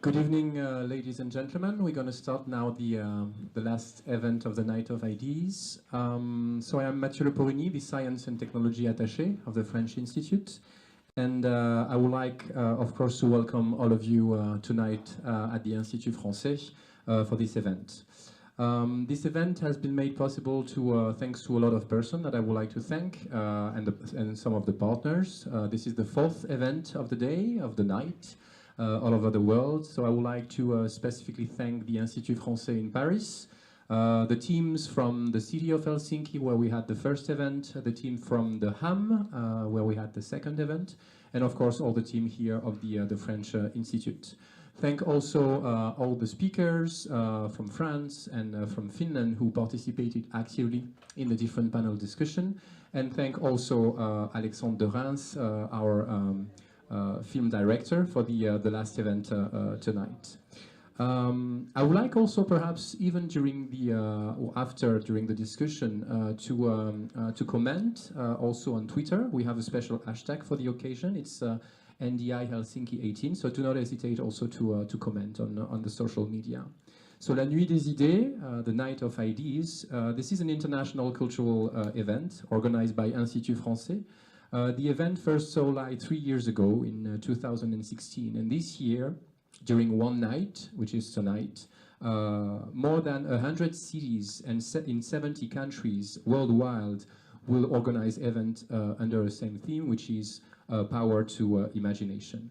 Good evening, ladies and gentlemen. We're going to start now the last event of the Night of Ideas. So I am Mathieu Leporigny, the Science and Technology Attaché of the French Institute. And I would like, of course, to welcome all of you tonight at the Institut Français for this event. This event has been made possible thanks to a lot of persons that I would like to thank and some of the partners. This is the fourth event of the day, of the night. All over the world. So I would like to specifically thank the Institut Français in Paris, the teams from the city of Helsinki where we had the first event, the team from the HAM where we had the second event, and of course all the team here of the French Institute. Thank also all the speakers from France and from Finland who participated actively in the different panel discussion, and thank also Alexandre Dereims, our film director for the last event tonight. I would like also perhaps even during the or after during the discussion to comment also on Twitter. We have a special hashtag for the occasion. It's NDI Helsinki 18. So do not hesitate also to comment on the social media. So La Nuit des Idées, the Night of Ideas. This is an international cultural event organized by Institut Français. The event first saw light 3 years ago in 2016, and this year, during one night, which is tonight, more than 100 cities and in 70 countries worldwide will organize events under the same theme, which is power to imagination.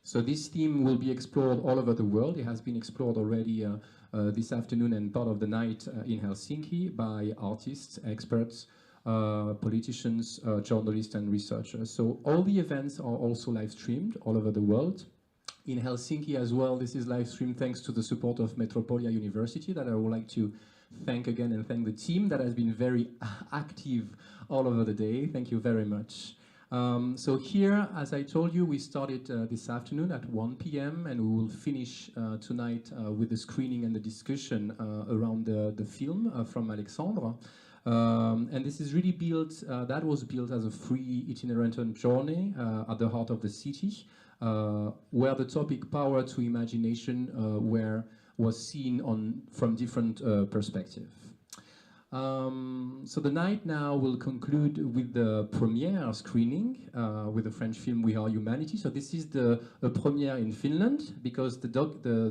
So this theme will be explored all over the world. It has been explored already this afternoon and part of the night in Helsinki by artists, experts, politicians, journalists and researchers. So all the events are also live streamed all over the world. In Helsinki as well, this is live streamed thanks to the support of Metropolia University that I would like to thank again and thank the team that has been very active all over the day. Thank you very much. So here, as I told you, we started this afternoon at 1 p.m. and we will finish tonight with the screening and the discussion around the film from Alexandre. And this is really built, that was built as a free itinerant journey at the heart of the city, where the topic power to imagination was seen from different perspectives. So the night now will conclude with the premiere screening with the French film We Are Humanity. So this is the premiere in Finland because the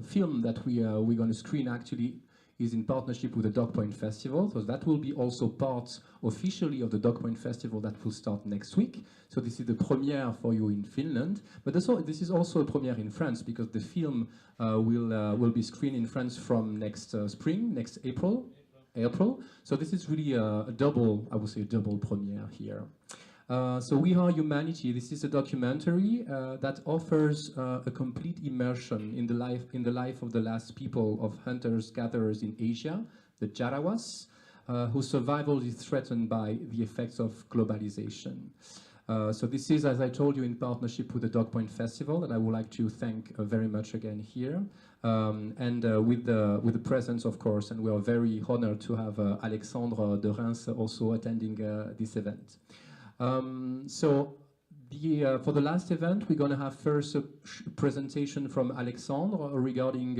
film that we're going to screen actually is in partnership with the Dog Point Festival. So that will be also part officially of the Dog Point Festival that will start next week. So this is the premiere for you in Finland. But this is also a premiere in France because the film will be screened in France from next spring, next April. So this is really a double, I would say a double premiere here. So We Are Humanity, this is a documentary that offers a complete immersion in the life of the last people of hunters-gatherers in Asia, the Jarawas, whose survival is threatened by the effects of globalization. So this is, as I told you, in partnership with the Dog Point Festival, that I would like to thank very much again here, and with the presence, of course, and we are very honored to have Alexandre Dereims also attending this event. So for the last event, we're going to have first a presentation from Alexandre regarding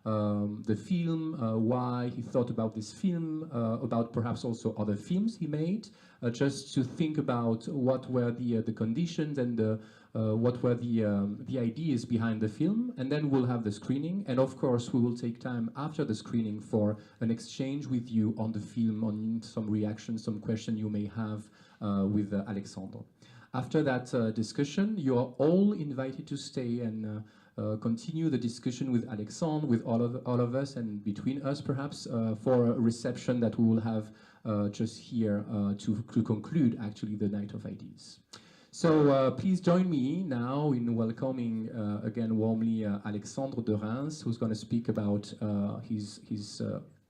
the film, why he thought about this film, about perhaps also other films he made, just to think about what were the conditions and what were the ideas behind the film, and then we'll have the screening, and of course we will take time after the screening for an exchange with you on the film, on some reactions, some questions you may have with Alexandre. After that discussion, you are all invited to stay and continue the discussion with Alexandre, with all of us, and between us perhaps, for a reception that we will have just here to conclude actually the Night of Ideas. So please join me now in welcoming again warmly Alexandre Dereims, who's going to speak about his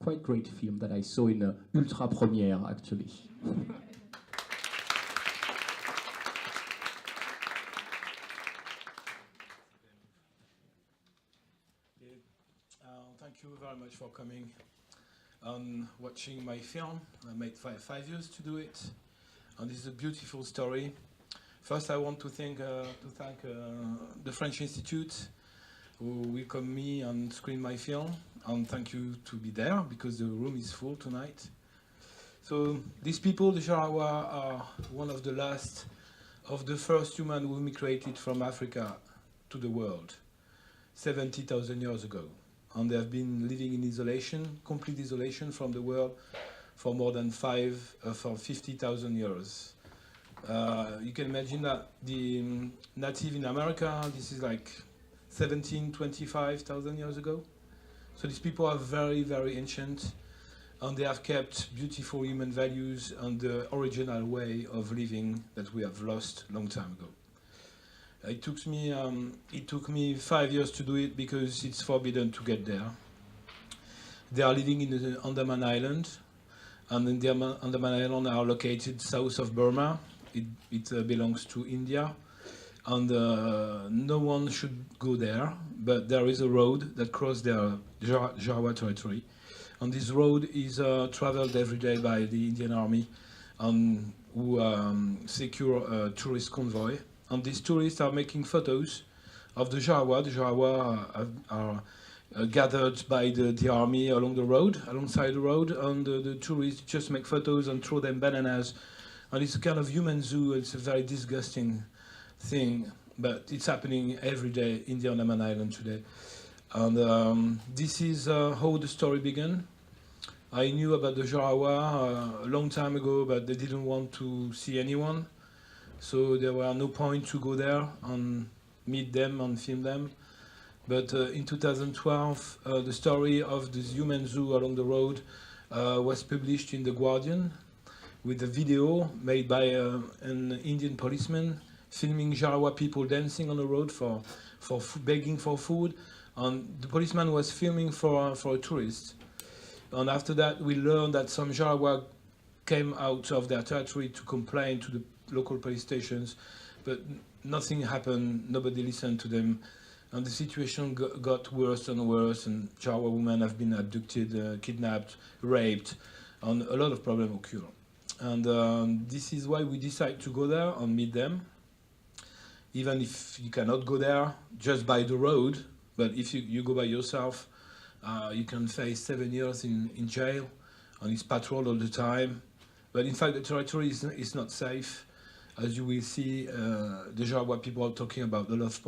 quite great film that I saw in ultra premiere actually. Thank you very much for coming and watching my film. I made five years to do it, and this is a beautiful story. First, I want to thank the French Institute who welcomed me and screened my film, and thank you to be there because the room is full tonight. So these people, the Jarawas, are one of the last of the first human who migrated from Africa to the world 70,000 years ago. And they have been living in isolation, complete isolation from the world for more than 50,000 years. You can imagine that the native in America, this is like 25,000 years ago. So these people are very, very ancient, and they have kept beautiful human values and the original way of living that we have lost a long time ago. It took me 5 years to do it because it's forbidden to get there. They are living in the Andaman Island, and the Andaman Island are located south of Burma. It belongs to India, and no one should go there, but there is a road that crosses their Jarawa territory. And this road is traveled every day by the Indian Army, who secure a tourist convoy. And these tourists are making photos of the Jarawa. The Jarawa are gathered by the army alongside the road, and the tourists just make photos and throw them bananas. And it's a kind of human zoo. It's a very disgusting thing, but it's happening every day in the Andaman Island today. And this is how the story began. I knew about the Jarawa a long time ago, but they didn't want to see anyone. So there were no point to go there and meet them and film them. But in 2012, the story of this human zoo along the road was published in The Guardian with a video made by an Indian policeman filming Jarawa people dancing on the road for begging for food. And the policeman was filming for a tourist. And after that, we learned that some Jarawa came out of their territory to complain to the local police stations, but nothing happened, nobody listened to them, and the situation got worse and worse, and Jarawa women have been abducted, kidnapped, raped, and a lot of problems occur. And this is why we decide to go there and meet them, even if you cannot go there just by the road, but if you go by yourself, you can face 7 years in jail, and it's patrolled all the time. But in fact, the territory is not safe. As you will see, the Jarawa people are talking about a lot of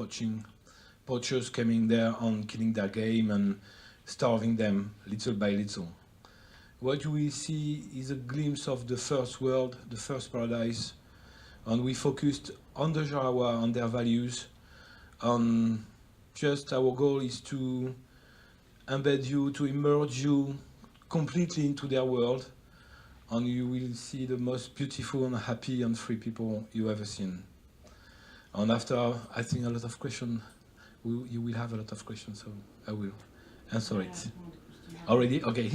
poachers coming there and killing their game and starving them little by little. What you will see is a glimpse of the first world, the first paradise, and we focused on the Jarawa and their values. Just our goal is to embed you, to immerse you completely into their world, and you will see the most beautiful and happy and free people you ever seen. And after, I think a lot of questions, you will have a lot of questions, so I will answer it. Already? Okay.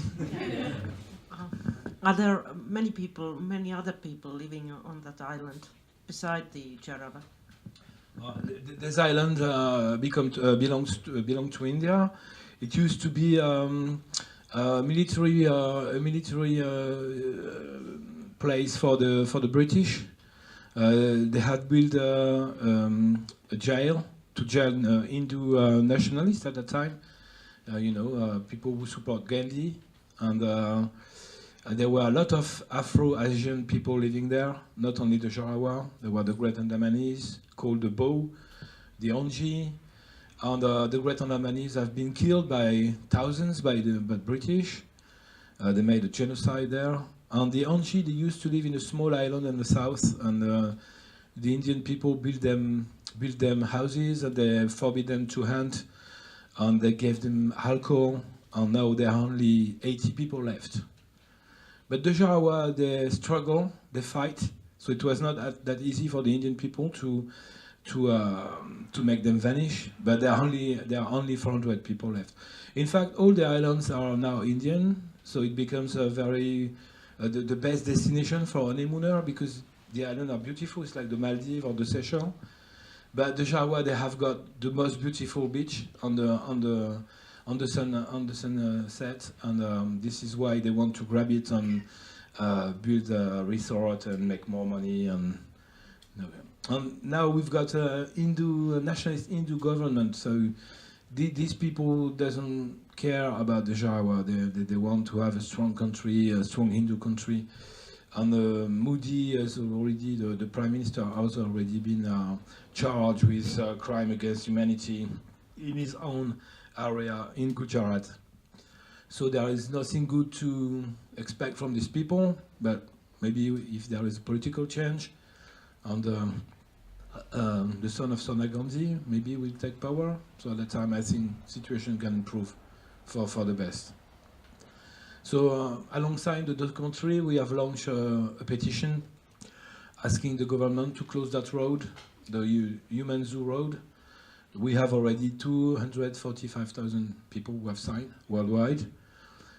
Are there many other people living on that island beside the Jarawa? This island belongs to India. It used to be a military place for the British. They had built a jail to jail Hindu nationalists at that time. People who support Gandhi, and there were a lot of Afro-Asian people living there. Not only the Jarawa, there were the Great Andamanese called the Bow, the Onji. And the Great Andamanese have been killed by thousands by the British. They made a genocide there. And the Onji, they used to live in a small island in the south, and the Indian people built them houses, and they forbid them to hunt, and they gave them alcohol, and now there are only 80 people left. But the Jarawa, they struggle, they fight, so it was not that easy for the Indian people to make them vanish, but there are only 400 people left. In fact, all the islands are now Indian, so it becomes a very the best destination for a honeymooner because the islands are beautiful. It's like the Maldives or the Seychelles. But the Jarawa, they have got the most beautiful beach on the sunset, and this is why they want to grab it and build a resort and make more money. And Now we've got a nationalist Hindu government, so these people doesn't care about the Jarawa. They want to have a strong country, a strong Hindu country. And Modi has already, the Prime Minister has already been charged with crime against humanity in his own area in Gujarat. So there is nothing good to expect from these people, but maybe if there is a political change, and the son of Sonia Gandhi maybe will take power. So at that time, I think situation can improve for the best. So alongside the documentary, we have launched a petition asking the government to close that road, the Human Zoo Road. We have already 245,000 people who have signed worldwide.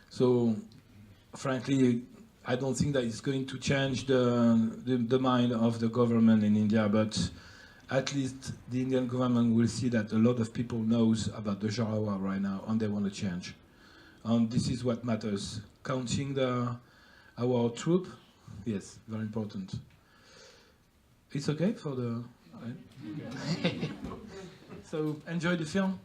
So frankly, I don't think that it's going to change the mind of the government in India, but at least the Indian government will see that a lot of people knows about the Jarawa right now, and they want to change. And this is what matters. Counting our troop, yes, very important. It's okay for the... Right? Okay. So enjoy the film.